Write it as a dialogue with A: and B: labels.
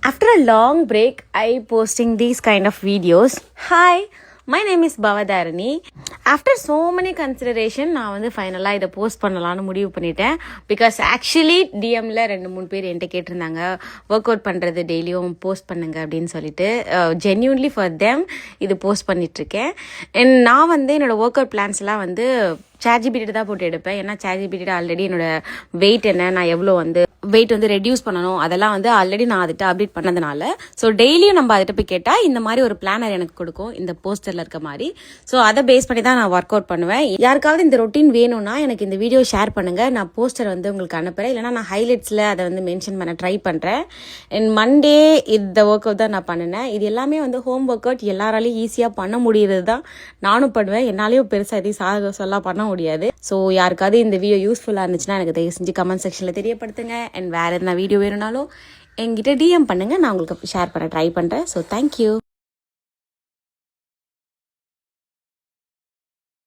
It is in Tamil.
A: After a long break, I posting these kind of videos. Hi, my name is Bavadharani. After so many consideration, நான் வந்து ஃபைனலாக இதை போஸ்ட் பண்ணலான்னு முடிவு பண்ணிட்டேன். பிகாஸ் ஆக்சுவலி டிஎம்ல 2-3 பேர் என்கிட்ட கேட்டிருந்தாங்க ஒர்க் அவுட் பண்ணுறது டெய்லியும் போஸ்ட் பண்ணுங்க அப்படின்னு சொல்லிட்டு ஜென்யூன்லி ஃபார் தெம் இது போஸ்ட் பண்ணிட்டுருக்கேன். அண்ட் நான் வந்து என்னோடய ஒர்க் அவுட் பிளான்ஸ் எல்லாம் வந்து சாட்ஜிபிடி தான் போட்டு எடுப்பேன். ஏன்னா சாட்ஜிபிடி ஆல்ரெடி என்னோட வெயிட் என்ன, நான் எவ்வளோ வந்து வெயிட் வந்து ரெடியூஸ் பண்ணணும், அதெல்லாம் வந்து ஆல்ரெடி நான் அதுகிட்ட அப்டேட் பண்ணதுனால ஸோ டெய்லியும் நம்ம அதுகிட்ட போய் கேட்டால் இந்த மாதிரி ஒரு பிளானர் எனக்கு கொடுக்கும், இந்த போஸ்டரில் இருக்க மாதிரி. ஸோ அதை பேஸ் பண்ணி தான் நான் ஒர்க் அவுட் பண்ணுவேன். யாருக்காவது இந்த ரொட்டீன் வேணும்னா எனக்கு இந்த வீடியோ ஷேர் பண்ணுங்கள், நான் போஸ்டர் வந்து உங்களுக்கு அனுப்புகிறேன். இல்லைனா நான் ஹைலைட்ஸில் அதை வந்து மென்ஷன் பண்ண ட்ரை பண்ணுறேன். அண்ட் மண்டே இந்த ஒர்க் அவுட் தான் நான் பண்ணினேன். இது எல்லாமே வந்து ஹோம் ஒர்க் அவுட் எல்லாராலையும் ஈஸியாக பண்ண முடியுறது தான் நானும் பண்ணுவேன். என்னாலையும் பெருசாக எதையும் சாகசம்லாம் பண்ண முடியாது. ஸோ யாருக்காவது இந்த வீடியோ யூஸ்ஃபுல்லாக இருந்துச்சுன்னா எனக்கு தயவு செஞ்சு கமெண்ட் செக்ஷனில் தெரியப்படுத்துங்க. அண்ட் வேறு எதுனா வீடியோ வேணும்னாலும் என்கிட்ட டிஎம் பண்ணுங்கள், நான் உங்களுக்கு ஷேர் பண்ண ட்ரை பண்ணுறேன். So thank you.